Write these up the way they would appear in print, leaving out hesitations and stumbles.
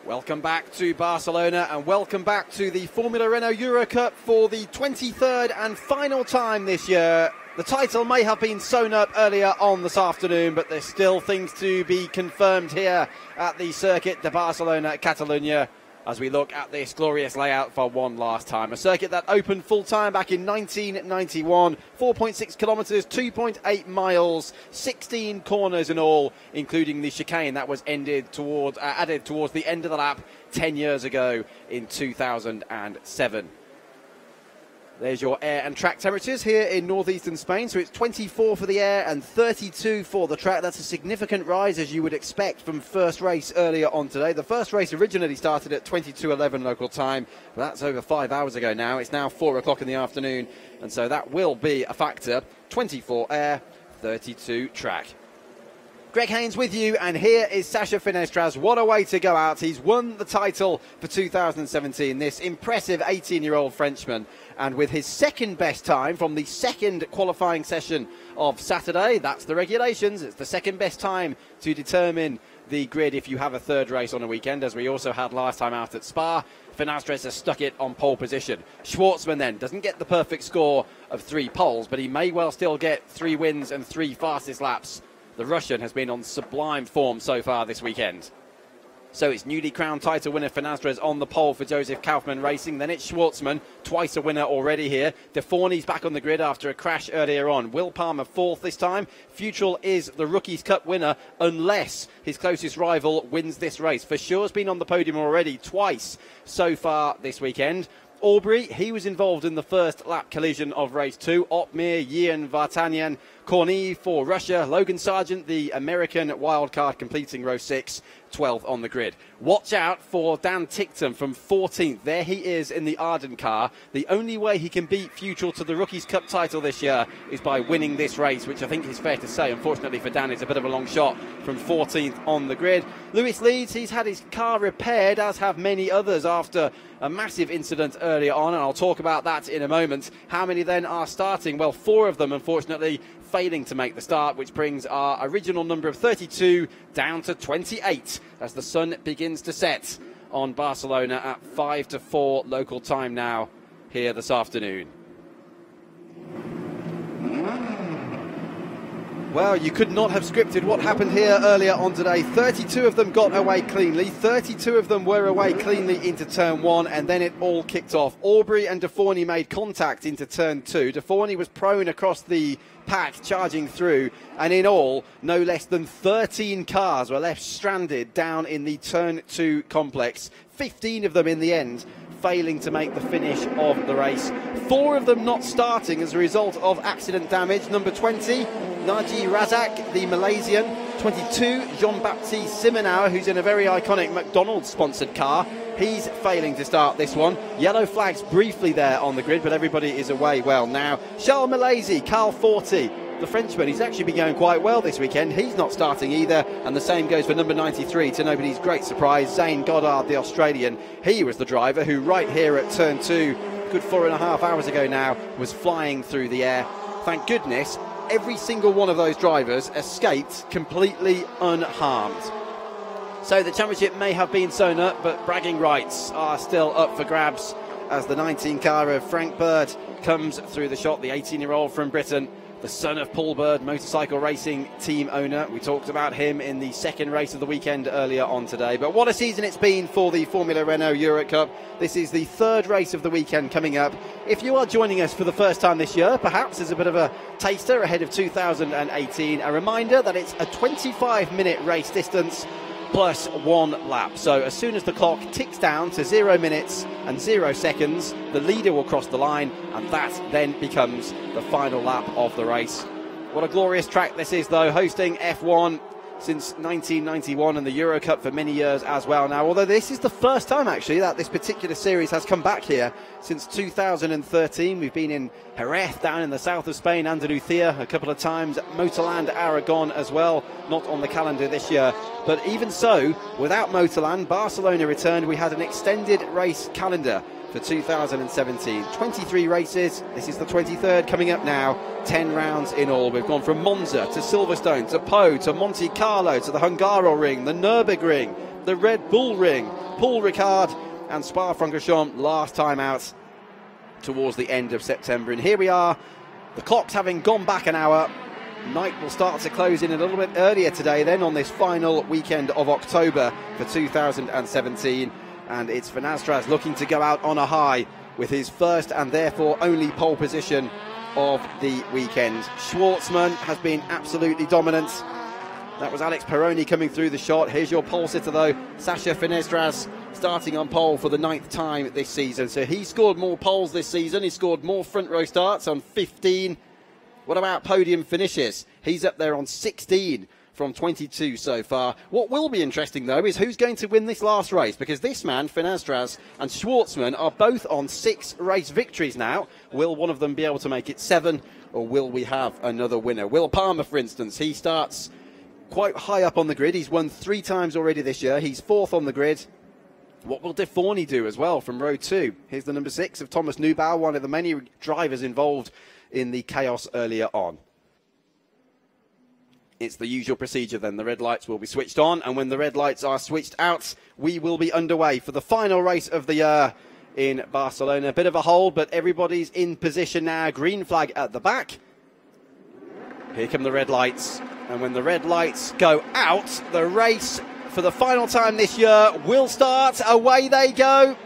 Welcome back to Barcelona and welcome back to the Formula Renault Eurocup for the 23rd and final time this year. The title may have been sewn up earlier on this afternoon, but there's still things to be confirmed here at the Circuit de Barcelona, Catalunya, as we look at this glorious layout for one last time. A circuit that opened full-time back in 1991, 4.6 kilometres, 2.8 miles, 16 corners in all, including the chicane that was added towards the end of the lap 10 years ago in 2007. There's your air and track temperatures here in northeastern Spain. So it's 24 for the air and 32 for the track. That's a significant rise, as you would expect, from first race earlier on today. The first race originally started at 22:11 local time, but that's over 5 hours ago now. It's now 4 o'clock in the afternoon, and so that will be a factor. 24 air, 32 track. Greg Haynes with you, and here is Sacha Finestraz. What a way to go out. He's won the title for 2017, this impressive 18-year-old Frenchman. And with his second best time from the second qualifying session of Saturday, that's the regulations, it's the second best time to determine the grid if you have a third race on a weekend, as we also had last time out at Spa. Finestraz has stuck it on pole position. Schwartzman then doesn't get the perfect score of 3 poles, but he may well still get 3 wins and 3 fastest laps. The Russian has been on sublime form so far this weekend. So it's newly crowned title winner Finestraz on the pole for Joseph Kaufmann Racing. Then it's Schwartzman, twice a winner already here. De Forney's back on the grid after a crash earlier on. Will Palmer 4th this time. Futrell is the Rookies Cup winner unless his closest rival wins this race. For sure has been on the podium already twice so far this weekend. Aubrey, he was involved in the first lap collision of race 2. Otmir, Yian, Vartanyan, Corny for Russia. Logan Sargent, the American wildcard, completing row 6, 12th on the grid. Watch out for Dan Ticktum from 14th. There he is in the Arden car. The only way he can beat Futrell to the Rookies Cup title this year is by winning this race, which I think is fair to say. Unfortunately for Dan, it's a bit of a long shot from 14th on the grid. Lewis Leeds, he's had his car repaired, as have many others, after a massive incident earlier on, and I'll talk about that in a moment. How many then are starting? Well, 4 of them, unfortunately, failing to make the start, which brings our original number of 32 down to 28 as the sun begins to set on Barcelona at 5 to 4 local time now here this afternoon. Well, you could not have scripted what happened here earlier on today. 32 of them got away cleanly. 32 of them were away cleanly into turn 1, and then it all kicked off. Aubrey and De Forney made contact into turn 2. De Forney was prone across the pack, charging through, and in all, no less than 13 cars were left stranded down in the turn 2 complex. 15 of them in the end failing to make the finish of the race. 4 of them not starting as a result of accident damage. Number 20, Naji Razak, the Malaysian. 22, Jean-Baptiste Simonauer, who's in a very iconic McDonald's-sponsored car. He's failing to start this one. Yellow flags briefly there on the grid, but everybody is away well now. Charles Malaysia, Carl Forty, the Frenchman, he's actually been going quite well this weekend. He's not starting either, and the same goes for number 93, to nobody's great surprise, Zane Goddard, the Australian. He was the driver who, right here at turn 2, good 4.5 hours ago now, was flying through the air. Thank goodness, every single one of those drivers escaped completely unharmed. So the championship may have been sewn up, but bragging rights are still up for grabs as the 19 car of Frank Bird comes through the shot, the 18-year-old from Britain, the son of Paul Bird, motorcycle racing team owner. We talked about him in the second race of the weekend earlier on today. But what a season it's been for the Formula Renault Eurocup. This is the third race of the weekend coming up. If you are joining us for the first time this year, perhaps as a bit of a taster ahead of 2018, a reminder that it's a 25-minute race distance plus 1 lap. So as soon as the clock ticks down to 0 minutes and 0 seconds, the leader will cross the line, and that then becomes the final lap of the race. What a glorious track this is, though, hosting F1 since 1991 and the Eurocup for many years as well now, although this is the first time actually that this particular series has come back here since 2013. We've been in Jerez down in the south of Spain, Andalusia a couple of times, Motorland Aragon as well, not on the calendar this year. But even so, without Motorland, Barcelona returned. We had an extended race calendar for 2017. 23 races. This is the 23rd coming up now. 10 rounds in all. We've gone from Monza to Silverstone to Po to Monte Carlo to the Hungaroring, the Nürburgring, the Red Bull ring. Paul Ricard and Spa-Francorchamps last time out towards the end of September. And here we are, the clocks having gone back an hour. Night will start to close in a little bit earlier today then on this final weekend of October for 2017. And it's Van Astras looking to go out on a high with his first and therefore only pole position of the weekend. Schwartzman has been absolutely dominant. That was Alex Peroni coming through the shot. Here's your pole sitter though, Sacha Van Astras, starting on pole for the 9th time this season. So he scored more poles this season. He scored more front row starts on 15. What about podium finishes? He's up there on 16 from 22 so far. What will be interesting though is who's going to win this last race, because this man, Van Astras and Schwartzman, are both on 6 race victories now. Will one of them be able to make it 7, or will we have another winner? Will Palmer, for instance, he starts quite high up on the grid. He's won 3 times already this year. He's 4th on the grid. What will De Forny do as well from row 2? Here's the number 6 of Thomas Neubauer, one of the many drivers involved in the chaos earlier on. It's the usual procedure then. The red lights will be switched on, and when the red lights are switched out, we will be underway for the final race of the year in Barcelona. A bit of a hold, but everybody's in position now. Green flag at the back. Here come the red lights, and when the red lights go out, the race for the final time this year will start. Away they go.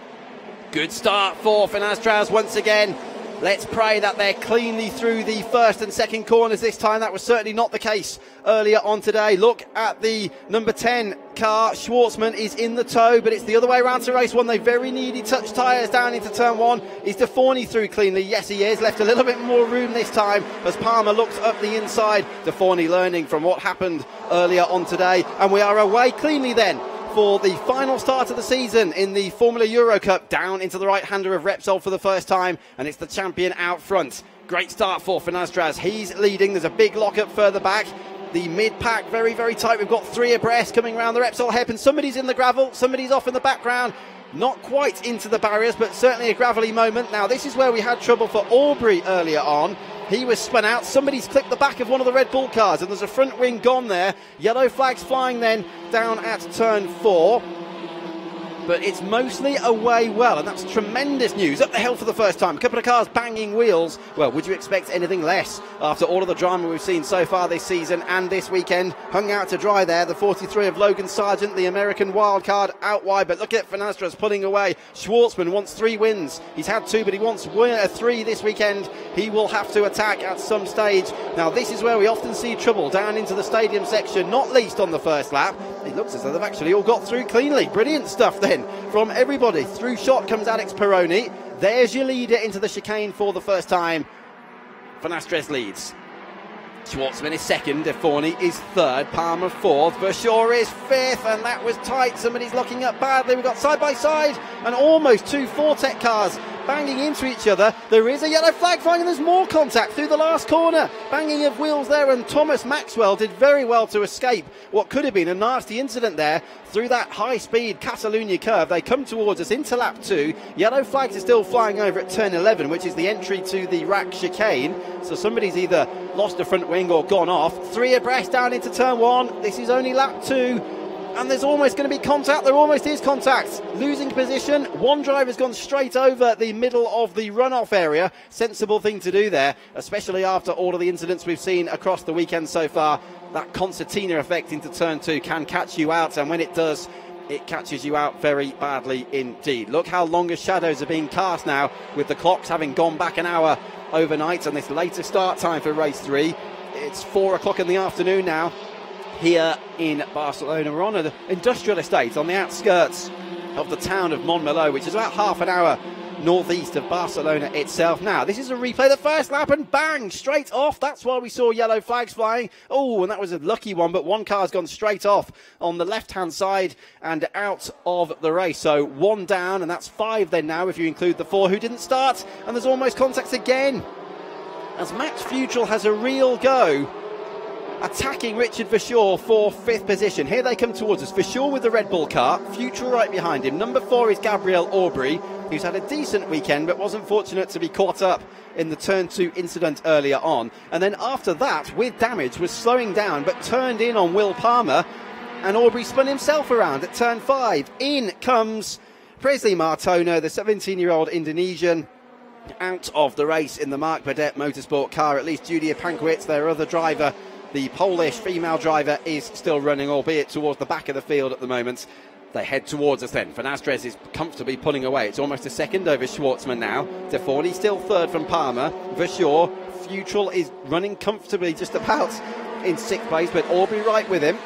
Good start for Van Astras once again. Let's pray that they're cleanly through the first and second corners this time. That was certainly not the case earlier on today. Look at the number 10 car. Schwartzman is in the tow, but it's the other way around to race 1. They very nearly touch tyres down into turn 1. Is De Forny through cleanly? Yes, he is. Left a little bit more room this time as Palmer looks up the inside. De Forny learning from what happened earlier on today. And we are away cleanly then for the final start of the season in the Formula Eurocup, down into the right-hander of Repsol for the first time, and it's the champion out front. Great start for Van Astras. He's leading. There's a big lock-up further back. The mid-pack very, very tight. We've got 3 abreast coming around the Repsol hairpin. Somebody's in the gravel, somebody's off in the background. Not quite into the barriers, but certainly a gravelly moment. Now, this is where we had trouble for Aubrey earlier on. He was spun out. Somebody's clipped the back of one of the Red Bull cars, and there's a front wing gone there. Yellow flags flying then down at turn 4. But it's mostly away well, and that's tremendous news. Up the hill for the first time. A couple of cars banging wheels. Well, would you expect anything less after all of the drama we've seen so far this season and this weekend? Hung out to dry there. The 43 of Logan Sargent, the American wildcard, out wide. But look at Van Astras pulling away. Schwartzman wants 3 wins. He's had 2, but he wants 3 this weekend. He will have to attack at some stage. Now, this is where we often see trouble down into the stadium section, not least on the first lap. It looks as though they've actually all got through cleanly. Brilliant stuff then from everybody. Through shot comes Alex Peroni. There's your leader into the chicane for the first time. Van Astras leads. Schwartzman is 2nd, De Forny is 3rd, Palmer 4th, Verschoor is 5th, and that was tight. Somebody's locking up badly. We've got side by side and almost 2 Fortec cars banging into each other. There is a yellow flag flying, and there's more contact through the last corner. Banging of wheels there, and Thomas Maxwell did very well to escape what could have been a nasty incident there through that high-speed Catalunya curve. They come towards us into lap 2. Yellow flags are still flying over at turn 11, which is the entry to the rack chicane. So somebody's either lost a front wing or gone off. 3 abreast down into turn 1. This is only lap 2. And there's almost going to be contact. There almost is contact. Losing position. One driver's gone straight over the middle of the runoff area. Sensible thing to do there, especially after all of the incidents we've seen across the weekend so far. That concertina effect into turn 2 can catch you out, and when it does, it catches you out very badly indeed. Look how longer shadows are being cast now, with the clocks having gone back an hour overnight, and this later start time for race 3. It's 4 o'clock in the afternoon now here in Barcelona. We're on an industrial estate on the outskirts of the town of Montmeló, which is about half an hour northeast of Barcelona itself. Now, this is a replay. The first lap, and bang, straight off. That's why we saw yellow flags flying. Oh, and that was a lucky one, but one car's gone straight off on the left-hand side and out of the race. So 1 down, and that's 5 then now if you include the 4 who didn't start. And there's almost contact again as Max Futrell has a real go attacking Richard Verschoor for 5th position. Here they come towards us. Verschoor with the Red Bull car, Futrell right behind him. Number 4 is Gabriel Aubrey, who's had a decent weekend but wasn't fortunate to be caught up in the turn 2 incident earlier on. And then after that, with damage, was slowing down but turned in on Will Palmer and Aubrey spun himself around at turn 5. In comes Presley Martono, the 17-year-old Indonesian, out of the race in the Mark Badet Motorsport car. At least Julia Pankiewicz, their other driver, the Polish female driver, is still running, albeit towards the back of the field at the moment. They head towards us then. Fenastres is comfortably pulling away. It's almost a second over Schwartzman now. De Forny still third from Palmer. Verschoor, Futrell is running comfortably just about in 6th place, but Aubrey right with him.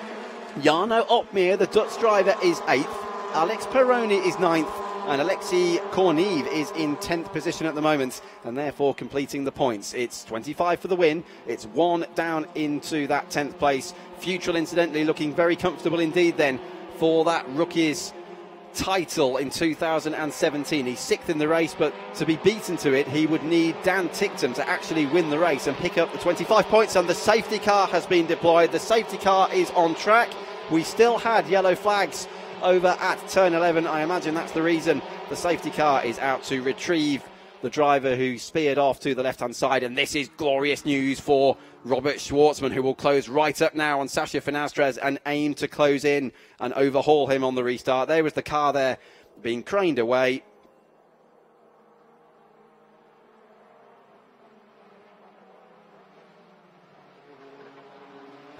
Jarno Opmeer, the Dutch driver, is 8th. Alex Peroni is 9th. And Alexei Kornev is in 10th position at the moment, and therefore completing the points. It's 25 for the win. It's 1 down into that 10th place. Futrell, incidentally, looking very comfortable indeed then for that rookie's title in 2017. He's 6th in the race, but to be beaten to it, he would need Dan Ticktum to actually win the race and pick up the 25 points. And the safety car has been deployed. The safety car is on track. We still had yellow flags over at turn 11. I imagine that's the reason the safety car is out to retrieve the driver who speared off to the left-hand side. And this is glorious news for Robert Schwartzman, who will close right up now on Sasha Fenastres and aim to close in and overhaul him on the restart. There was the car there being craned away.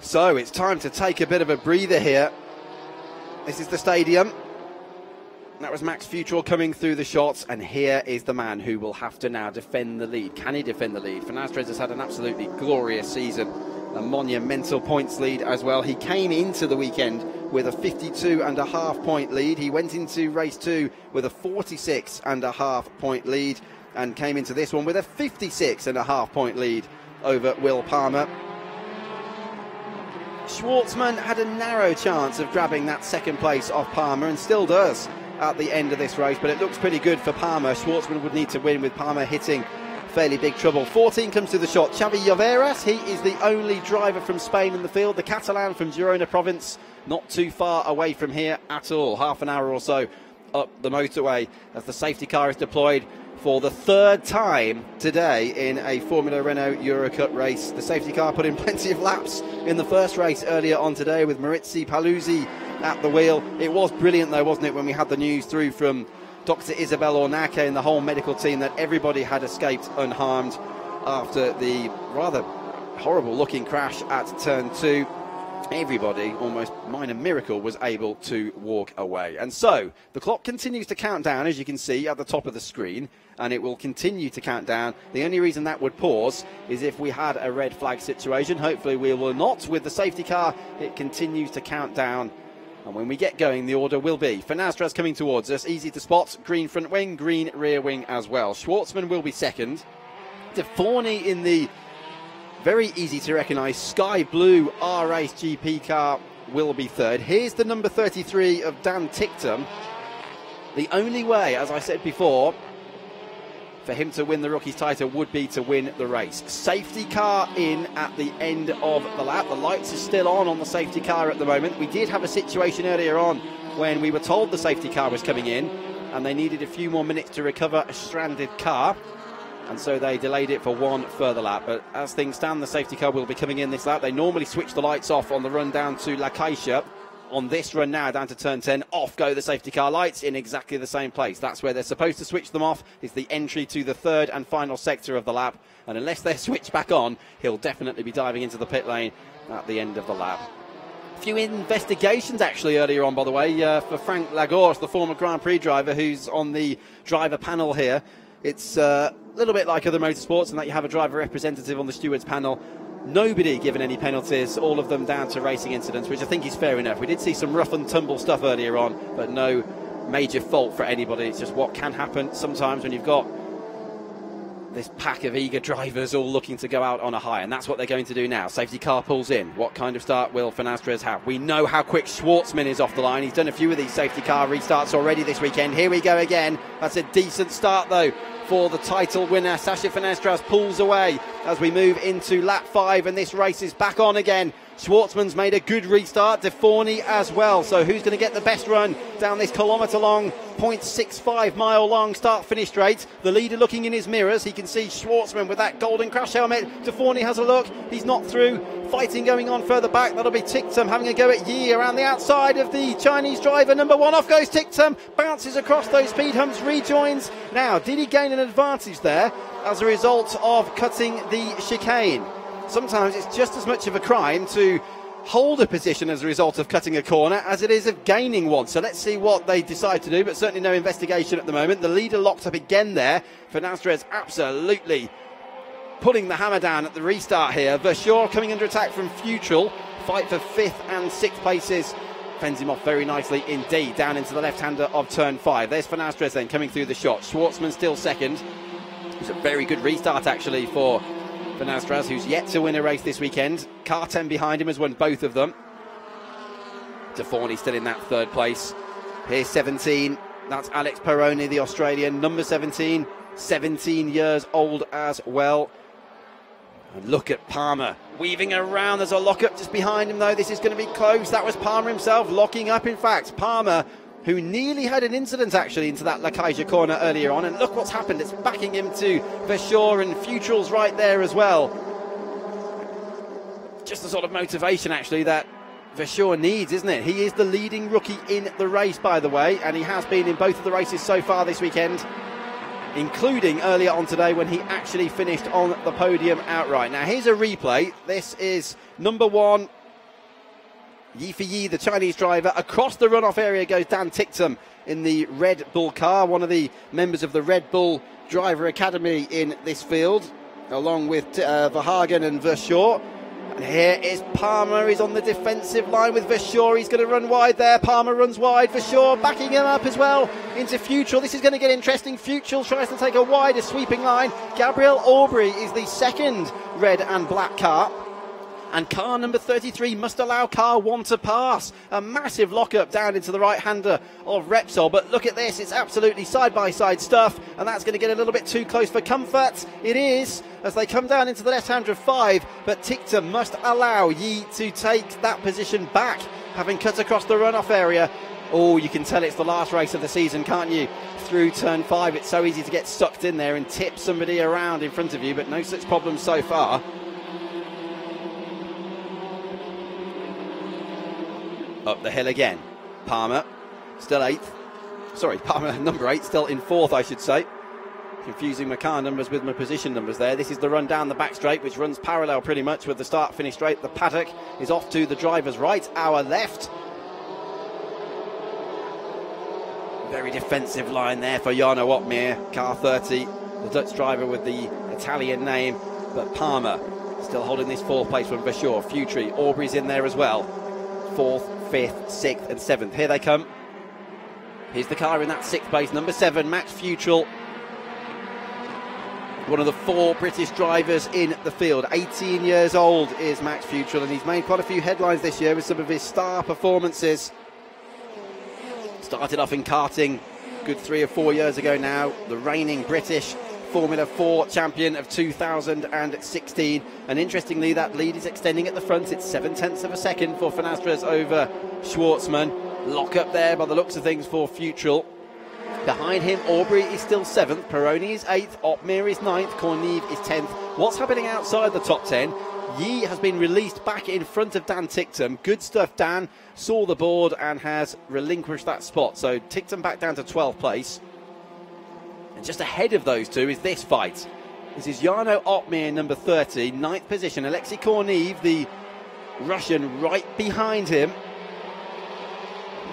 So it's time to take a bit of a breather here. This is the stadium. That was Max Futrell coming through the shots, and here is the man who will have to now defend the lead. Can he defend the lead? Fenastres has had an absolutely glorious season, a monumental points lead as well. He came into the weekend with a 52.5 point lead. He went into race 2 with a 46.5 point lead and came into this one with a 56.5 point lead over Will Palmer. Schwartzman had a narrow chance of grabbing that second place off Palmer, and still does at the end of this race, but it looks pretty good for Palmer. Schwartzman would need to win, with Palmer hitting fairly big trouble. 14 comes to the shot. Xavi Lloveras, he is the only driver from Spain in the field. The Catalan from Girona province, not too far away from here at all. Half an hour or so up the motorway as the safety car is deployed for the 3rd time today in a Formula Renault Eurocup race. The safety car put in plenty of laps in the first race earlier on today with Maurizio Paluzzi at the wheel. It was brilliant though, wasn't it, when we had the news through from Dr. Isabel Ornaque and the whole medical team that everybody had escaped unharmed after the rather horrible looking crash at turn 2. Everybody, almost minor miracle, was able to walk away. And so the clock continues to count down, as you can see at the top of the screen, and it will continue to count down. The only reason that would pause is if we had a red flag situation. Hopefully we will not. With the safety car, it continues to count down, and when we get going, the order will be Fenastres coming towards us, easy to spot, green front wing, green rear wing as well. Schwartzman will be second. De Forny in the very easy to recognise sky blue R-Race GP car will be third. Here's the number 33 of Dan Ticktum. The only way, as I said before, for him to win the rookie's title would be to win the race. Safety car in at the end of the lap. The lights are still on the safety car at the moment. We did have a situation earlier on when we were told the safety car was coming in and they needed a few more minutes to recover a stranded car, and so they delayed it for one further lap. But as things stand, the safety car will be coming in this lap. They normally switch the lights off on the run down to La Caixa. On this run now down to turn 10, off go the safety car lights in exactly the same place. That's where they're supposed to switch them off. It's the entry to the 3rd and final sector of the lap, and unless they're switched back on, he'll definitely be diving into the pit lane at the end of the lap. A few investigations actually earlier on, by the way, for Frank Lagorce, the former Grand Prix driver who's on the driver panel here. It's a little bit like other motorsports in that you have a driver representative on the stewards panel. Nobody given any penalties, all of them down to racing incidents, which I think is fair enough. We did see some rough and tumble stuff earlier on, but no major fault for anybody. It's just what can happen sometimes when you've got this pack of eager drivers all looking to go out on a high, and that's what they're going to do now. Safety car pulls in. What kind of start will Fenastres have? We know how quick Schwartzman is off the line. He's done a few of these safety car restarts already this weekend. Here we go again. That's a decent start though for the title winner. Sasha Fenastres pulls away as we move into lap 5, and this race is back on again. Schwartzman's made a good restart, De Forny as well. So who's going to get the best run down this kilometre-long, 0.65 mile long start-finish straight? The leader looking in his mirrors. He can see Schwartzman with that golden crash helmet. De Forny has a look. He's not through. Fighting going on further back. That'll be Tictum having a go at Yi around the outside of the Chinese driver. Number 1, off goes Tictum. Bounces across those speed humps, rejoins. Now, did he gain an advantage there as a result of cutting the chicane? Sometimes it's just as much of a crime to hold a position as a result of cutting a corner as it is of gaining one. So let's see what they decide to do, but certainly no investigation at the moment. The leader locked up again there. Fernandez absolutely pulling the hammer down at the restart here. Verschoor coming under attack from Futrell. Fight for 5th and 6th places. Fends him off very nicely indeed, down into the left-hander of turn 5. There's Fernandez then coming through the shot. Schwartzman still second. It's a very good restart actually for Fernandez, who's yet to win a race this weekend. Car 10 behind him has won both of them. De Forny still in that 3rd place. Here's 17. That's Alex Peroni, the Australian. Number 17, 17 years old as well. And look at Palmer weaving around. There's a lockup just behind him though. This is going to be close. That was Palmer himself locking up. In fact, Palmer, who nearly had an incident actually into that Lakaja corner earlier on, and look what's happened. It's backing him to Verschoor, and Futrell's right there as well. Just the sort of motivation actually that Verschoor needs, isn't it? He is the leading rookie in the race, by the way, and he has been in both of the races so far this weekend, including earlier on today when he actually finished on the podium outright. Now here's a replay. This is number 1, Yi for Yi, the Chinese driver. Across the runoff area goes Dan Tictum in the Red Bull car, one of the members of the Red Bull Driver Academy in this field, along with Verhagen and Verschoor. And here is Palmer. He's on the defensive line with Verschoor. He's going to run wide there. Palmer runs wide. Verschoor backing him up as well into Futrell. This is going to get interesting. Futrell tries to take a wider sweeping line. Gabriel Aubry is the second red and black car. And car number 33 must allow car 1 to pass. A massive lockup down into the right-hander of Repsol. But look at this, it's absolutely side-by-side stuff. And that's going to get a little bit too close for comfort. It is, as they come down into the left-hander of 5. But Tictum must allow Yi to take that position back, having cut across the runoff area. Oh, you can tell it's the last race of the season, can't you? Through turn 5, it's so easy to get sucked in there and tip somebody around in front of you. But no such problem so far. Up the hill again. Palmer, still 8th. Sorry, Palmer, number 8, still in 4th, I should say. Confusing my car numbers with my position numbers there. This is the run down the back straight, which runs parallel pretty much with the start-finish straight. The paddock is off to the driver's right, our left. Very defensive line there for Jarno Opmeer, car 30. The Dutch driver with the Italian name. But Palmer still holding this 4th place from Verschoor. Futrell, Aubry's in there as well. 4th, 5th, 6th and 7th. Here they come. Here's the car in that 6th place, number 7, Max Futrell. One of the 4 British drivers in the field. 18 years old is Max Futrell, and he's made quite a few headlines this year with some of his star performances. Started off in karting good 3 or 4 years ago now. The reigning British Formula 4 champion of 2016, and interestingly that lead is extending at the front. It's 7/10 of a second for Fernandez over Schwartzman. Lock up there by the looks of things for Futrell. Behind him Aubry is still 7th, Peroni is 8th, Opmeer is 9th, Corneve is 10th. What's happening outside the top 10? Yi has been released back in front of Dan Tictum. Good stuff, Dan. Saw the board and has relinquished that spot, so Tictum back down to 12th place. And just ahead of those two is this fight. This is Jarno Opmeer, number 30, 9th position. Alexei Corneve, the Russian, right behind him.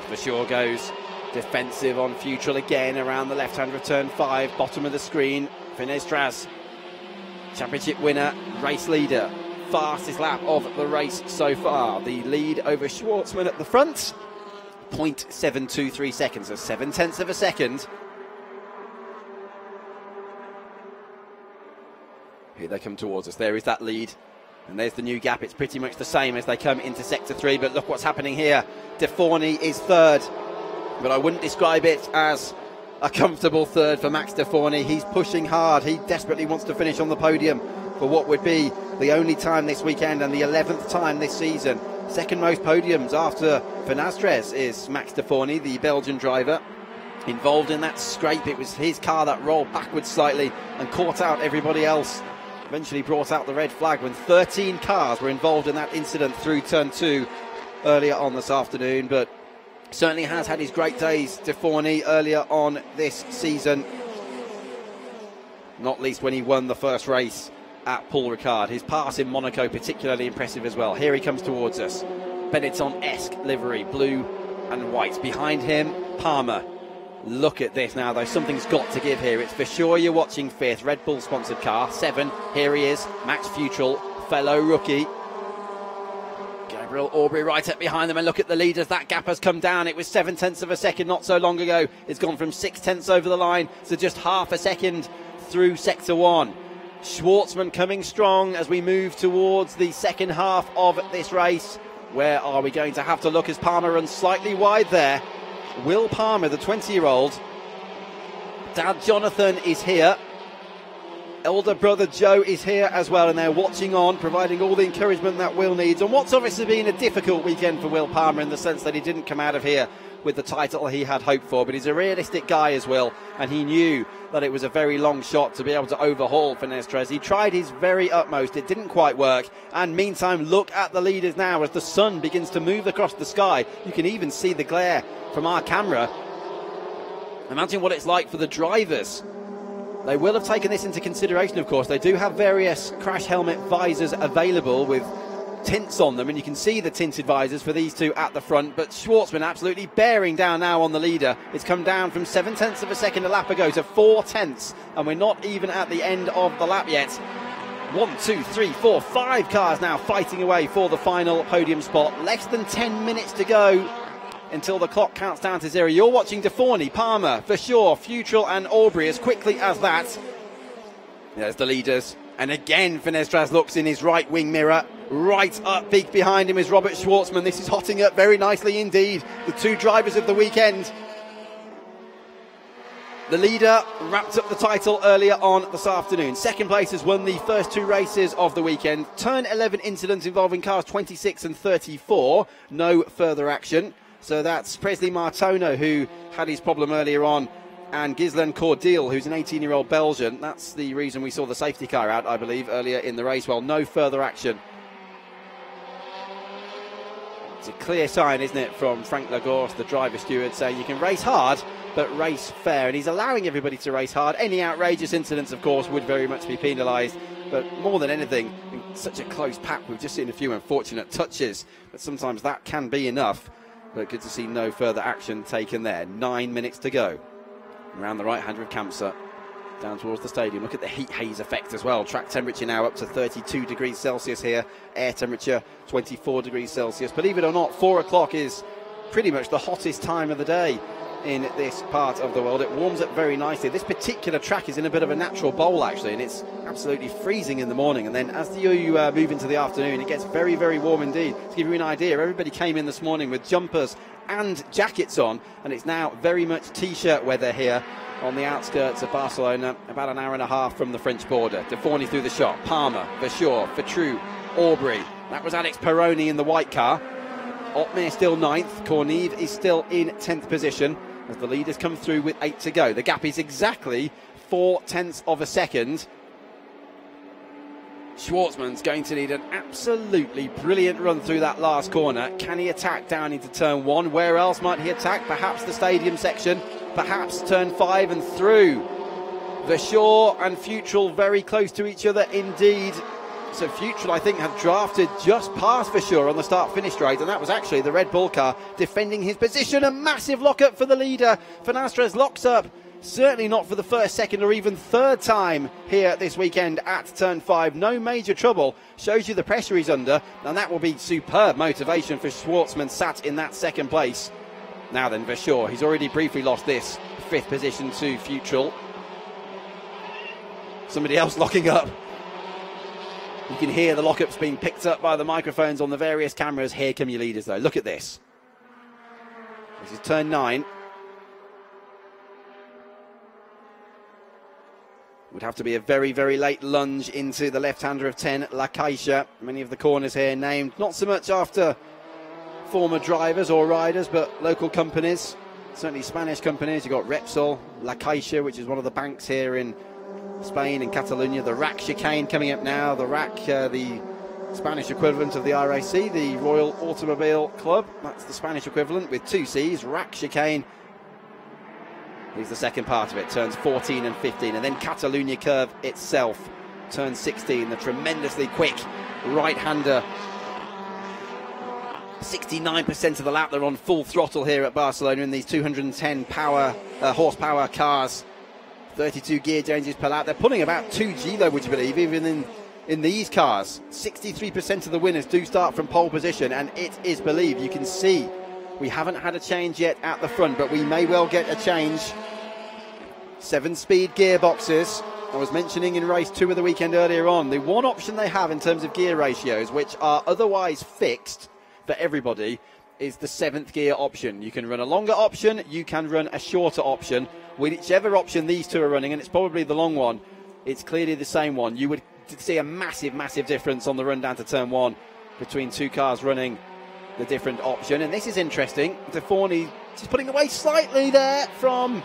Verschoor goes defensive on Futrell again around the left-hand of turn 5, bottom of the screen. Fenestras, championship winner, race leader, fastest lap of the race so far. The lead over Schwartzman at the front, 0.723 seconds, so 7/10 of a second. Here they come towards us. There is that lead. And there's the new gap. It's pretty much the same as they come into Sector 3. But look what's happening here. De Forny is 3rd. But I wouldn't describe it as a comfortable 3rd for Max De Forny. He's pushing hard. He desperately wants to finish on the podium for what would be the only time this weekend and the 11th time this season. Second most podiums after Finastres is Max de Forny, the Belgian driver, involved in that scrape. It was his car that rolled backwards slightly and caught out everybody else. Eventually brought out the red flag when 13 cars were involved in that incident through turn 2 earlier on this afternoon. But certainly has had his great days, de Forny, earlier on this season, not least when he won the first race at Paul Ricard. His pass in Monaco particularly impressive as well. Here he comes towards us. Benetton-esque livery, blue and white. Behind him, Palmer. Look at this now, though. Something's got to give here. It's for sure you're watching fifth. Red Bull sponsored car. 7. Here he is. Max Futrell, fellow rookie. Gabriel Aubrey right up behind them, and look at the leaders. That gap has come down. It was 7/10 of a second not so long ago. It's gone from 6/10 over the line to just half a second through sector 1. Schwartzman coming strong as we move towards the second half of this race. Where are we going to have to look as Palmer runs slightly wide there? Will Palmer, the 20-year-old. Dad Jonathan is here. Elder brother Joe is here as well, and they're watching on, providing all the encouragement that Will needs. And what's obviously been a difficult weekend for Will Palmer in the sense that he didn't come out of here with the title he had hoped for, but he's a realistic guy as well, and he knew that it was a very long shot to be able to overhaul Finastres. He tried his very utmost, it didn't quite work, and meantime look at the leaders now as the sun begins to move across the sky. You can even see the glare from our camera. Imagine what it's like for the drivers. They will have taken this into consideration, of course. They do have various crash helmet visors available with tints on them, and you can see the tinted visors for these two at the front. But Schwartzman absolutely bearing down now on the leader. It's come down from 7/10 of a second a lap ago to 4/10, and we're not even at the end of the lap yet. 1, 2, 3, 4, 5 cars now fighting away for the final podium spot. Less than 10 minutes to go until the clock counts down to 0. You're watching de Forny, Palmer, for sure, Futrell and Aubrey as quickly as that. There's the leaders. And again, Finastres looks in his right wing mirror. Right up big behind him is Robert Schwartzman. This is hotting up very nicely indeed. The two drivers of the weekend. The leader wrapped up the title earlier on this afternoon. Second place has won the first 2 races of the weekend. Turn 11 incident involving cars 26 and 34. No further action. So that's Presley Martono, who had his problem earlier on, and Ghislain Cordial, who's an 18-year-old Belgian. That's the reason we saw the safety car out, I believe, earlier in the race. Well, no further action. It's a clear sign, isn't it, from Frank Lagorce, the driver steward, saying you can race hard, but race fair. And he's allowing everybody to race hard. Any outrageous incidents, of course, would very much be penalised. But more than anything, in such a close pack, we've just seen a few unfortunate touches. But sometimes that can be enough. But good to see no further action taken there. 9 minutes to go. Around the right hand of Kamsa, down towards the stadium. Look at the heat haze effect as well. Track temperature now up to 32 degrees Celsius here. Air temperature 24 degrees Celsius. Believe it or not, 4 o'clock is pretty much the hottest time of the day in this part of the world. It warms up very nicely. This particular track is in a bit of a natural bowl actually, and it's absolutely freezing in the morning, and then as you move into the afternoon it gets very, very warm indeed. To give you an idea, everybody came in this morning with jumpers and jackets on, and it's now very much t-shirt weather here on the outskirts of Barcelona, about an hour and a half from the French border. De Forny through the shot, Palmer, Verschoor, Vertrue, Aubrey. That was Alex Peroni in the white car. Otmar still 9th, Corneve is still in 10th position as the leaders come through with 8 to go. The gap is exactly 4/10 of a second. Schwartzman's going to need an absolutely brilliant run through that last corner. Can he attack down into turn 1? Where else might he attack? Perhaps the stadium section, perhaps turn 5 and through. Verschoor and Futrell very close to each other indeed. So Futrell, I think, had drafted just past Verschoor on the start-finish straight, and that was actually the Red Bull car defending his position. A massive lock-up for the leader. Finastres locks up, certainly not for the first, second, or even third time here this weekend at turn 5. No major trouble. Shows you the pressure he's under, and that will be superb motivation for Schwartzman, sat in that second place. Now then, Verschoor, he's already briefly lost this 5th position to Futrell. Somebody else locking up. You can hear the lockups being picked up by the microphones on the various cameras. Here come your leaders, though. Look at this. This is turn 9. Would have to be a very, very late lunge into the left-hander of 10, La Caixa. Many of the corners here named not so much after former drivers or riders, but local companies, certainly Spanish companies. You've got Repsol, La Caixa, which is one of the banks here in Spain and Catalonia. The RAC Chicane coming up now. The RAC, the Spanish equivalent of the RAC, the Royal Automobile Club. That's the Spanish equivalent with 2 C's, RAC Chicane. Here's the second part of it, turns 14 and 15, and then Catalonia curve itself, turn 16, the tremendously quick right-hander. 69% of the lap, they're on full throttle here at Barcelona in these 210 horsepower cars. 32 gear changes per lap. They're pulling about 2G though, would you believe, even in these cars. 63% of the winners do start from pole position, and it is believed. You can see we haven't had a change yet at the front, but we may well get a change. 7-speed gearboxes. I was mentioning in race 2 of the weekend earlier on, the one option they have in terms of gear ratios, which are otherwise fixed for everybody, is the 7th gear option. You can run a longer option, you can run a shorter option. Whichever option these two are running, and it's probably the long one, it's clearly the same one. You would see a massive, massive difference on the run down to turn 1 between 2 cars running the different option. And this is interesting. De Forny just putting away slightly there from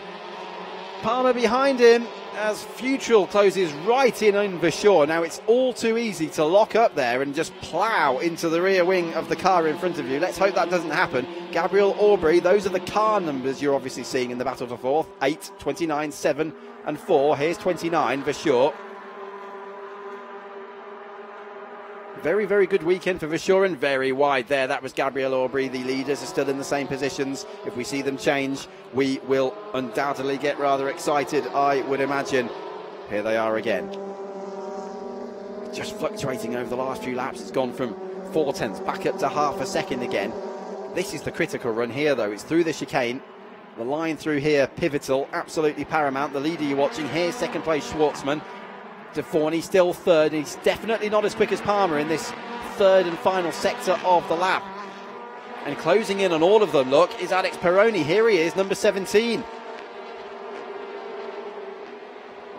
Palmer behind him as Futrell closes right in over Shaw. Now it's all too easy to lock up there and just plough into the rear wing of the car in front of you. Let's hope that doesn't happen. Gabriel Aubry, those are the car numbers you're obviously seeing in the battle for 4th. 8, 29, 7 and 4. Here's 29 for Shaw. Very, very good weekend for Verschoor, and very wide there. That was Gabriel Aubry. The leaders are still in the same positions. If we see them change, we will undoubtedly get rather excited, I would imagine. Here they are again. Just fluctuating over the last few laps. It's gone from 4 tenths back up to half a second again. This is the critical run here, though. It's through the chicane. The line through here, pivotal, absolutely paramount. The leader you're watching here, second place Schwartzman. De Forny still third. He's definitely not as quick as Palmer in this third and final sector of the lap. And closing in on all of them, look, is Alex Peroni. Here he is, number 17.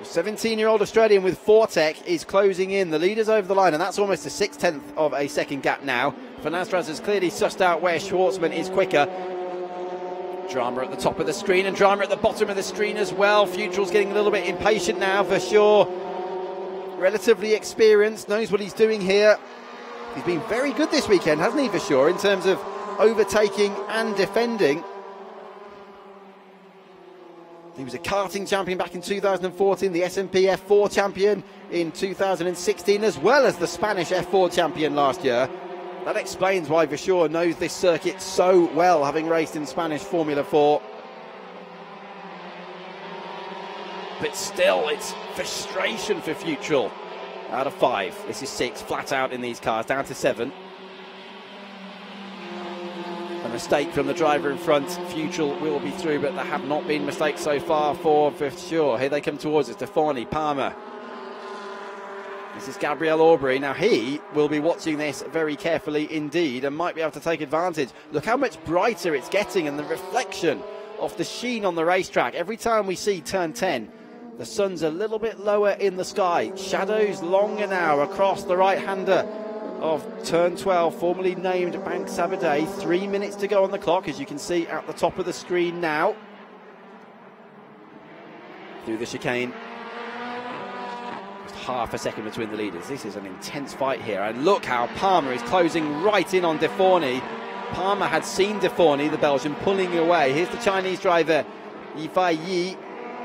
17-year-old Australian with Fortec is closing in. The leaders over the line, and that's almost a 6/10 of a second gap now. Vanastras has clearly sussed out where Schwartzman is quicker. Drama at the top of the screen and drama at the bottom of the screen as well. Futrell's getting a little bit impatient now. Verschoor, relatively experienced, knows what he's doing here. He's been very good this weekend, hasn't he, Verschoor, in terms of overtaking and defending. He was a karting champion back in 2014, the S&P F4 champion in 2016, as well as the Spanish F4 champion last year. That explains why Verschoor knows this circuit so well, having raced in Spanish Formula 4. But still, it's frustration for Futrell. Out of 5, this is 6, flat out in these cars, down to 7. A mistake from the driver in front. Futrell will be through, but there have not been mistakes so far for Verschoor. Here they come towards us, De Forny, Palmer. This is Gabriel Aubry. Now he will be watching this very carefully indeed and might be able to take advantage. Look how much brighter it's getting, and the reflection of the sheen on the racetrack. Every time we see turn 10, the sun's a little bit lower in the sky. Shadows longer now across the right-hander of turn 12, formerly named Bank Sabadell. 3 minutes to go on the clock, as you can see at the top of the screen now. Through the chicane. Just half a second between the leaders. This is an intense fight here. And look how Palmer is closing right in on De Forny. Palmer had seen De Forny, the Belgian, pulling away. Here's the Chinese driver, Yifei Yi.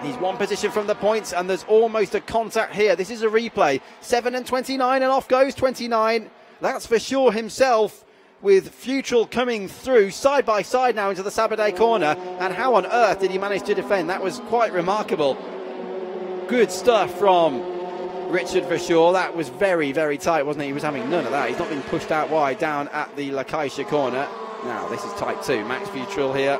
He's one position from the points, and there's almost a contact here. This is a replay. 7 and 29, and off goes 29. That's Verschoor himself, with Futrell coming through side by side now into the Sabadell corner. And how on earth did he manage to defend? That was quite remarkable. Good stuff from Richard Verschoor. That was very, very tight, wasn't it? He was having none of that. He's not being pushed out wide down at the La Caixa corner. Now, this is tight too. Max Futrell here.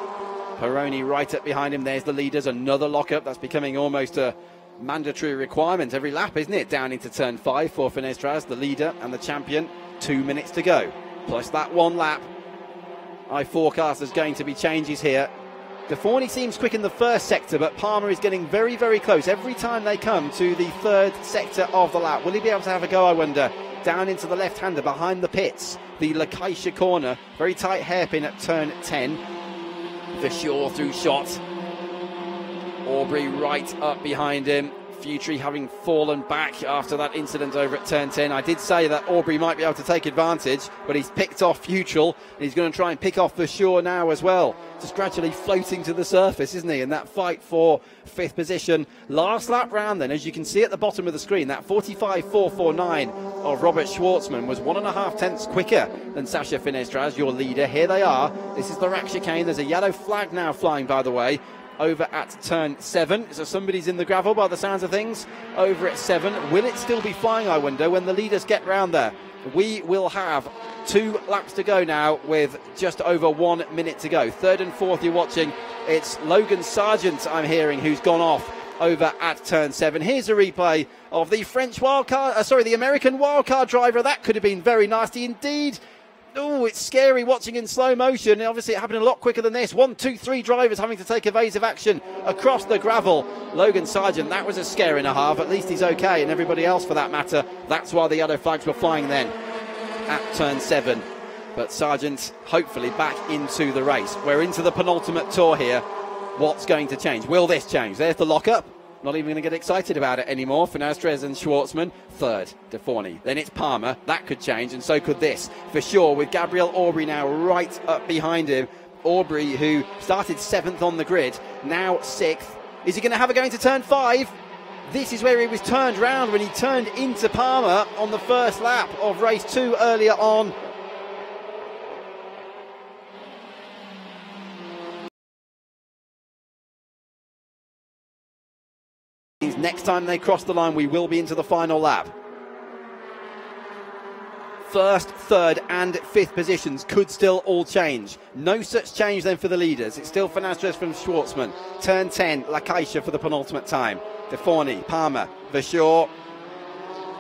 Peroni right up behind him. There's the leaders. Another lockup. That's becoming almost a mandatory requirement every lap, isn't it? Down into turn 5 for Finestras, the leader and the champion. 2 minutes to go. Plus that one lap. I forecast there's going to be changes here. Deforny seems quick in the first sector, but Palmer is getting very, very close every time they come to the third sector of the lap. Will he be able to have a go, I wonder? Down into the left-hander behind the pits, the Lacaille corner, very tight hairpin at turn 10. Verschoor through shot. Aubrey right up behind him. Futry having fallen back after that incident over at turn 10. I did say that Aubrey might be able to take advantage, but he's picked off Futrell, and he's going to try and pick off Verschoor now as well. Just gradually floating to the surface, isn't he, in that fight for 5th position. Last lap round then, as you can see at the bottom of the screen, that 45.449 of Robert Schwartzman was 1.5 tenths quicker than Sacha Finestraz, your leader. Here they are. This is the rack chicane. There's a yellow flag now flying, by the way, over at turn 7. So somebody's in the gravel by the sounds of things over at 7. Will it still be flying, I wonder, when the leaders get round there? We will have 2 laps to go now with just over 1 minute to go. 3rd and 4th you're watching. It's Logan Sargent, I'm hearing, who's gone off over at turn 7. Here's a replay of the the American wildcard driver. That could have been very nasty indeed. Oh, it's scary watching in slow motion. And obviously, it happened a lot quicker than this. 1, 2, 3 drivers having to take evasive action across the gravel. Logan Sargent, that was a scare and a half. At least he's okay, and everybody else for that matter. That's why the yellow flags were flying then at turn 7. But Sargent hopefully back into the race. We're into the penultimate tour here. What's going to change? Will this change? There's the lockup. Not even going to get excited about it anymore. Finestraz and Schwartzman. 3rd, Deforny. Then it's Palmer. That could change, and so could this. For sure, with Gabriel Aubrey now right up behind him. Aubrey, who started 7th on the grid, now 6th. Is he going to have a go into turn 5? This is where he was turned round when he turned into Palmer on the first lap of race 2 earlier on. Next time they cross the line, we will be into the final lap. 1st, 3rd and 5th positions could still all change. No such change then for the leaders. It's still Finestraz from Schwartzman. Turn 10, Lacaille for the penultimate time. Deforny, Palmer, Verschoor.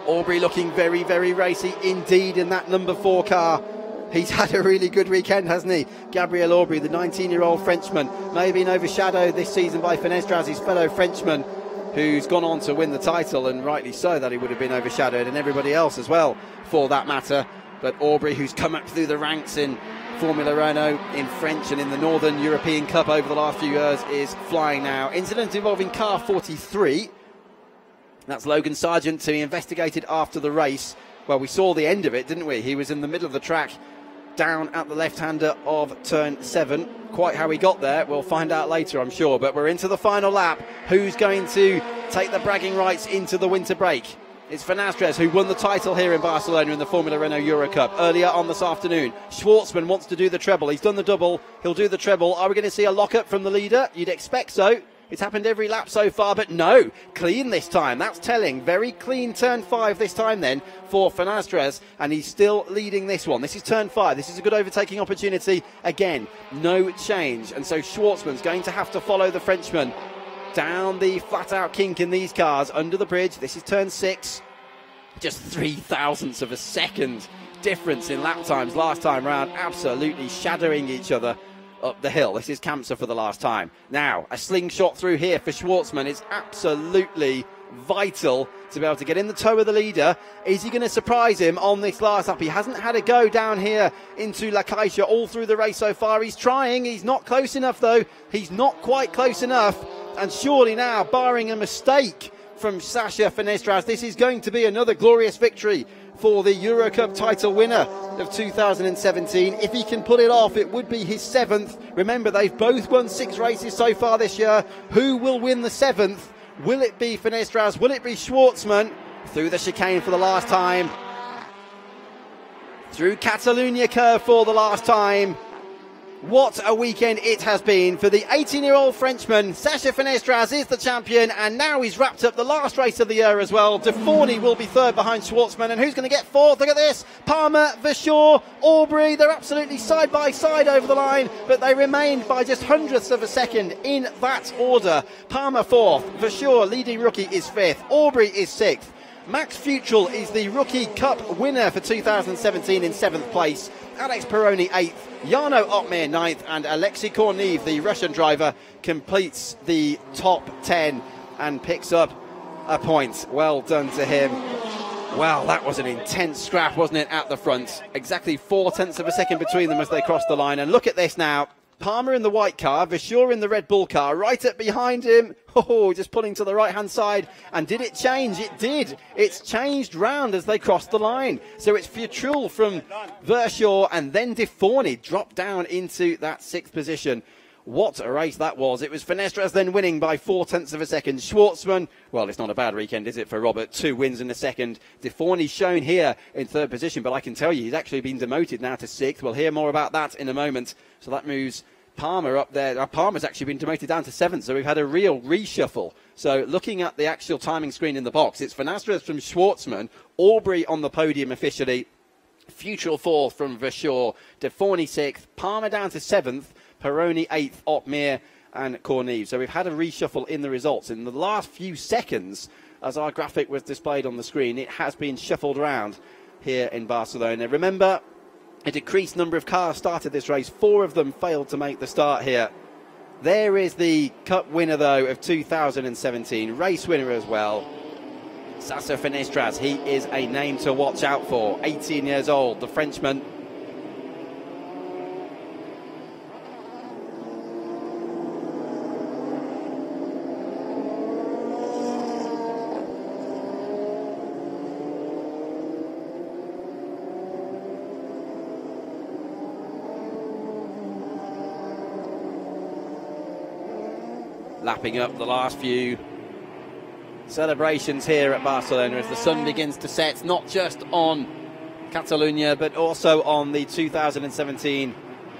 Aubrey looking very, very racy indeed in that number 4 car. He's had a really good weekend, hasn't he? Gabriel Aubrey, the 19-year-old Frenchman, may have been overshadowed this season by Finestraz, his fellow Frenchman, who's gone on to win the title, and rightly so that he would have been overshadowed, and everybody else as well for that matter. But Aubrey, who's come up through the ranks in Formula Renault, in French and in the Northern European Cup over the last few years, is flying now. Incident involving car 43. That's Logan Sargent, who he investigated after the race. Well, we saw the end of it, didn't we? He was in the middle of the track down at the left-hander of turn 7. Quite how he got there, we'll find out later, I'm sure. But we're into the final lap. Who's going to take the bragging rights into the winter break? It's Finestraz, who won the title here in Barcelona in the Formula Renault Eurocup earlier on this afternoon. Schwartzman wants to do the treble. He's done the double. He'll do the treble. Are we going to see a lockup from the leader? You'd expect so. It's happened every lap so far, but no, clean this time. That's telling. Very clean turn 5 this time then for Finestraz, and he's still leading this one. This is turn 5. This is a good overtaking opportunity. Again, no change, and so Schwartzman's going to have to follow the Frenchman down the flat-out kink in these cars under the bridge. This is turn 6. Just 3 thousandths of a second difference in lap times last time round, absolutely shadowing each other up the hill. This is Kamsa for the last time. Now, a slingshot through here for Schwartzman is absolutely vital to be able to get in the toe of the leader. Is he going to surprise him on this last lap? He hasn't had a go down here into Lacaille all through the race so far. He's trying. He's not close enough, though. He's not quite close enough. And surely now, barring a mistake from Sacha Finestraz, this is going to be another glorious victory for the Eurocup title winner of 2017. If he can pull it off, it would be his 7th. Remember, they've both won 6 races so far this year. Who will win the 7th? Will it be Finestraz? Will it be Schwartzman? Through the chicane for the last time. Through Catalunya curve for the last time. What a weekend it has been for the 18-year-old Frenchman. Sacha Finestraz is the champion, and now he's wrapped up the last race of the year as well. Deforny will be 3rd behind Schwartzman, and who's going to get 4th? Look at this. Palmer, Verschoor, Aubrey, they're absolutely side by side over the line, but they remained by just hundredths of a second in that order. Palmer 4th, Verschoor, leading rookie, is 5th, Aubrey is 6th. Max Futrell is the Rookie Cup winner for 2017 in 7th place. Alex Peroni 8th. Jarno Otmir 9th, and Alexei Kornev, the Russian driver, completes the top 10 and picks up a point. Well done to him. Well, that was an intense scrap, wasn't it, at the front? Exactly 0.4 of a second between them as they crossed the line. And look at this now. Palmer in the white car, Verschoor in the Red Bull car, right up behind him. Oh, just pulling to the right-hand side. And did it change? It did. It's changed round as they crossed the line. So it's Futrell from Verschoor, and then De Forny dropped down into that 6th position. What a race that was. It was Finestras then winning by 0.4 of a second. Schwartzman, well, it's not a bad weekend, is it, for Robert? 2 wins in the second. De Forny shown here in 3rd position, but I can tell you he's actually been demoted now to 6th. We'll hear more about that in a moment. So that moves Palmer up there. Palmer's actually been demoted down to 7th, so we've had a real reshuffle. So looking at the actual timing screen in the box, it's Finestras from Schwartzman, Aubrey on the podium officially, Futrell 4th from Verschoor, De Forny 6th, Palmer down to 7th, Peroni 8th, Otmir and Kornev. So we've had a reshuffle in the results. In the last few seconds, as our graphic was displayed on the screen, it has been shuffled around here in Barcelona. Remember, a decreased number of cars started this race. 4 of them failed to make the start here. There is the Cup winner, though, of 2017. Race winner as well. Sacha Finestras, he is a name to watch out for. 18 years old, the Frenchman. Lapping up the last few celebrations here at Barcelona as the sun begins to set, not just on Catalonia but also on the 2017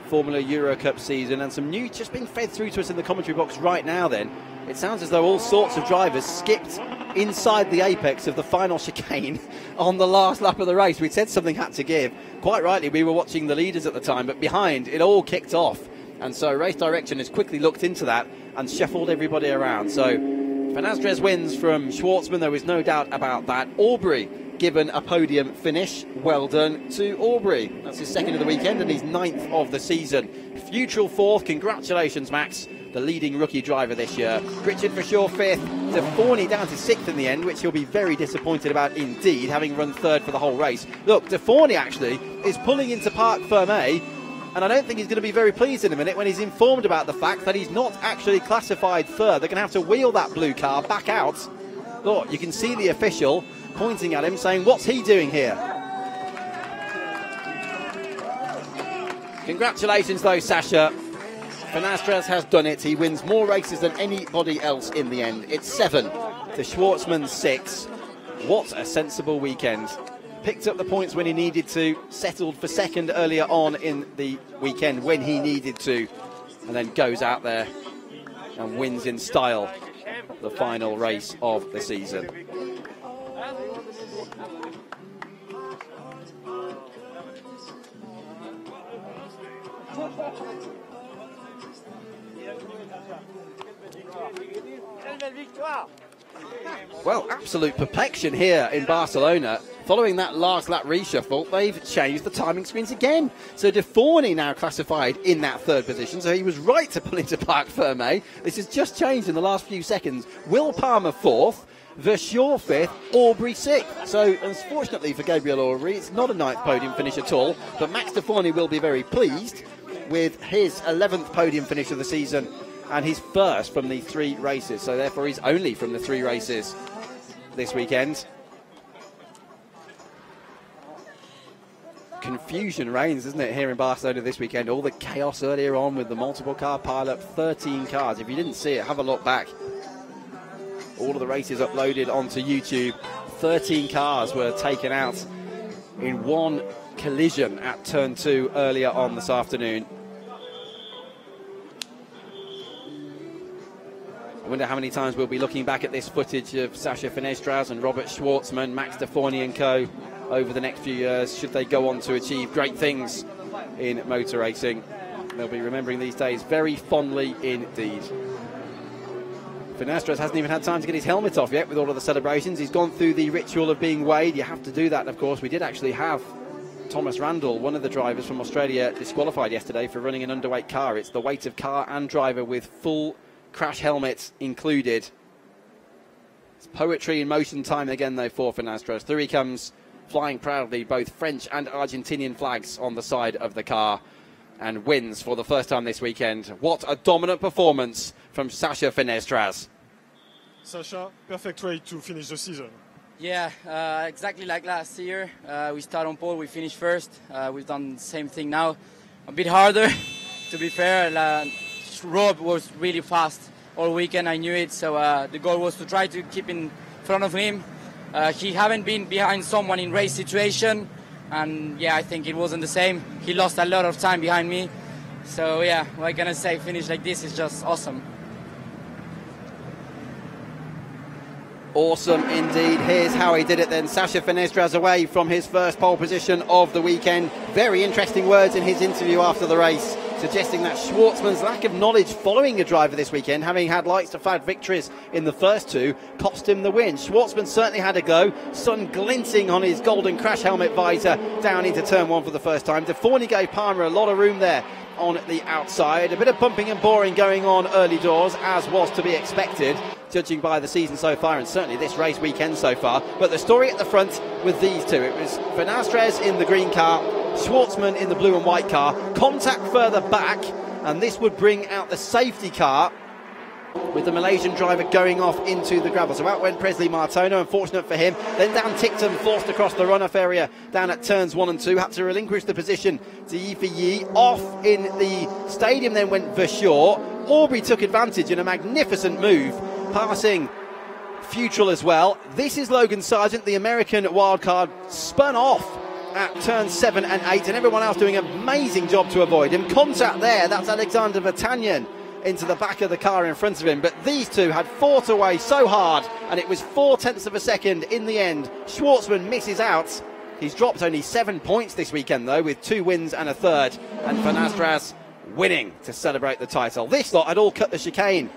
Formula Eurocup season. And some news just being fed through to us in the commentary box right now then. It sounds as though all sorts of drivers skipped inside the apex of the final chicane on the last lap of the race. We said something had to give. Quite rightly, we were watching the leaders at the time, but behind it all kicked off. And so race direction has quickly looked into that and shuffled everybody around. So Finestras wins from Schwartzman, there was no doubt about that. Aubrey given a podium finish. Well done to Aubrey. That's his 2nd of the weekend and his 9th of the season. Futrell 4th. Congratulations, Max, the leading rookie driver this year. Richard Verschoor 5th. De Forny down to 6th in the end, which he'll be very disappointed about indeed, having run 3rd for the whole race. Look, De Forny actually is pulling into Parc Fermé, and I don't think he's going to be very pleased in a minute when he's informed about the fact that he's not actually classified 3rd. They're going to have to wheel that blue car back out. Look, you can see the official pointing at him saying, what's he doing here? Congratulations though, Sacha. Finestras has done it. He wins more races than anybody else in the end. It's 7 to Schwartzman's 6. What a sensible weekend. Picked up the points when he needed to, settled for 2nd earlier on in the weekend when he needed to, and then goes out there and wins in style the final race of the season. Well, absolute perplexion here in Barcelona. Following that last lap reshuffle, they've changed the timing screens again. So De Forny now classified in that 3rd position, so he was right to pull into Parc Fermé. This has just changed in the last few seconds. Will Palmer 4th, Verschoor 5th, Aubrey 6th. So, unfortunately for Gabriel Aubrey, it's not a 9th podium finish at all, but Max De Forny will be very pleased with his 11th podium finish of the season and his 1st from the 3 races. So therefore he's only from the 3 races this weekend. Confusion reigns, isn't it, here in Barcelona this weekend? All the chaos earlier on with the multiple car pile-up, 13 cars. If you didn't see it, have a look back. All of the races uploaded onto YouTube. 13 cars were taken out in one collision at turn 2 earlier on this afternoon. I wonder how many times we'll be looking back at this footage of Sacha Finestras and Robert Schwartzman, Max De Forny and co. over the next few years, should they go on to achieve great things in motor racing. They'll be remembering these days very fondly indeed. Finestras hasn't even had time to get his helmet off yet with all of the celebrations. He's gone through the ritual of being weighed. You have to do that, of course. We did actually have Thomas Randall, one of the drivers from Australia, disqualified yesterday for running an underweight car. It's the weight of car and driver with full crash helmets included. It's poetry in motion time again, though, for Finastras. Through he comes, flying proudly, both French and Argentinian flags on the side of the car, and wins for the first time this weekend. What a dominant performance from Sacha Finestras. Sacha, perfect way to finish the season. Yeah, exactly like last year. We start on pole, we finish first. We've done the same thing now. A bit harder, to be fair. Rob was really fast all weekend, I knew it. So the goal was to try to keep in front of him. He haven't been behind someone in race situation. And yeah, I think it wasn't the same. He lost a lot of time behind me. So yeah, what can I say? Finish like this is just awesome. Awesome indeed. Here's how he did it then. Sacha Finestras away from his first pole position of the weekend. Very interesting words in his interview after the race, suggesting that Schwartzman's lack of knowledge following a driver this weekend, having had lights to flag victories in the first two, cost him the win. Schwartzman certainly had a go, sun glinting on his golden crash helmet visor down into turn one for the first time. De Forny gave Palmer a lot of room there on the outside. A bit of bumping and boring going on early doors, as was to be expected, judging by the season so far and certainly this race weekend so far. But the story at the front with these two, it was Finastras in the green car, Schwartzman in the blue and white car. Contact further back, and this would bring out the safety car with the Malaysian driver going off into the gravel. So out went Presley Martono, unfortunate for him. Then Dan Tickton forced across the runoff area down at turns 1 and 2, had to relinquish the position to Yi. Off in the stadium then went Verschoor. Aubrey took advantage in a magnificent move, passing Futrell as well. This is Logan Sargent, the American wildcard, spun off at turns 7 and 8, and everyone else doing an amazing job to avoid him. Contact there, that's Alexander Vatanyan into the back of the car in front of him. But these two had fought away so hard, and it was 0.4 of a second in the end. Schwartzman misses out. He's dropped only 7 points this weekend, though, with 2 wins and a third. And Finastras winning to celebrate the title. This lot had all cut the chicane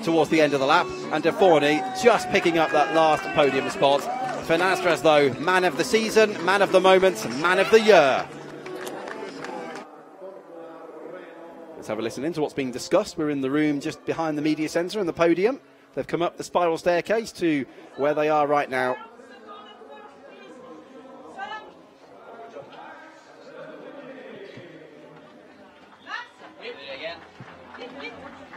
towards the end of the lap, and De Forny just picking up that last podium spot. Finastras, though, man of the season, man of the moment, man of the year. Let's have a listen into what's being discussed. We're in the room just behind the media centre and the podium. They've come up the spiral staircase to where they are right now.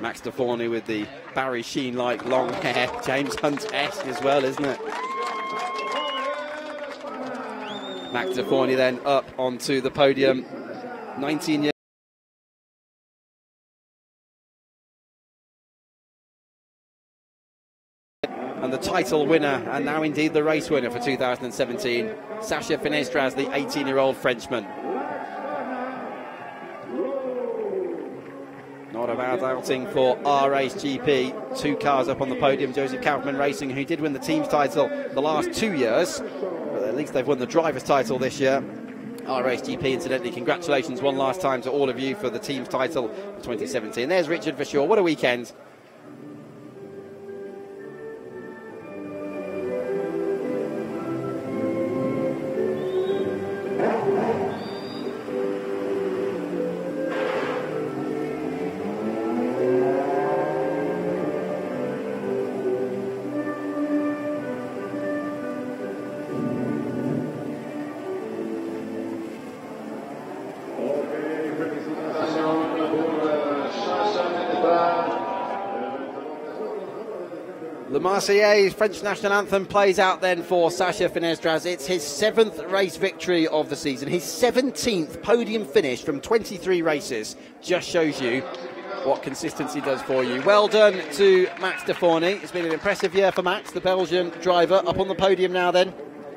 Max De Forny with the Barry Sheen-like long hair. James Hunt-esque as well, isn't it? Max De Forny then up onto the podium. 19 years. And the title winner, and now indeed the race winner for 2017, Sacha Finestras, the 18-year-old Frenchman. Not a bad outing for RACE-GP. 2 cars up on the podium. Joseph Kaufman Racing, who did win the team's title the last 2 years. But at least they've won the driver's title this year. RACE-GP, incidentally, congratulations one last time to all of you for the team's title for 2017. There's Richard Verschoor. What a weekend. The Marseillaise, French national anthem, plays out then for Sacha Finestras. It's his 7th race victory of the season, his 17th podium finish from 23 races. Just shows you what consistency does for you. Well done to Max De Forny. It's been an impressive year for Max, the Belgian driver, up on the podium now then.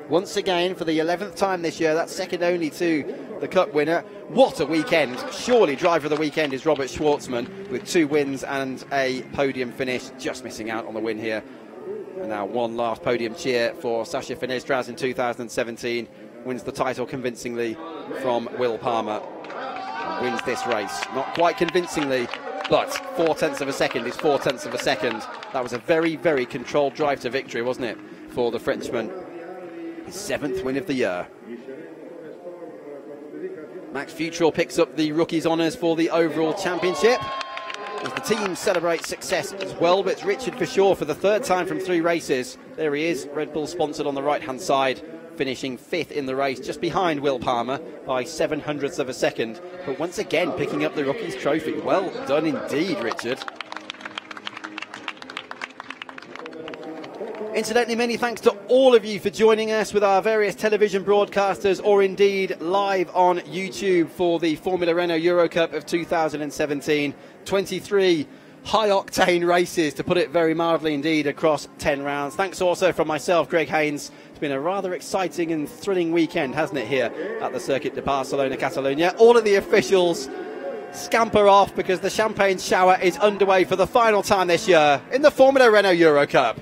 Once again for the 11th time this year. That's second only to the Cup winner. What a weekend. Surely driver of the weekend is Robert Schwartzman with 2 wins and a podium finish. Just missing out on the win here. And now one last podium cheer for Sacha Finestras in 2017. Wins the title convincingly from Will Palmer. Wins this race. Not quite convincingly, but 0.4 of a second is 0.4 of a second. That was a very, very controlled drive to victory, wasn't it, for the Frenchman? His 7th win of the year. Max Futrell picks up the rookies' honours for the overall championship, as the team celebrates success as well. But it's Richard for sure for the third time from 3 races. There he is, Red Bull sponsored on the right-hand side, finishing 5th in the race, just behind Will Palmer by 7/100ths of a second. But once again, picking up the rookies' trophy. Well done indeed, Richard. Incidentally, many thanks to all of you for joining us with our various television broadcasters, or indeed live on YouTube for the Formula Renault Eurocup of 2017. 23 high-octane races, to put it very mildly indeed, across 10 rounds. Thanks also from myself, Greg Haynes. It's been a rather exciting and thrilling weekend, hasn't it, here at the Circuit de Barcelona, Catalonia. All of the officials scamper off because the champagne shower is underway for the final time this year in the Formula Renault Eurocup.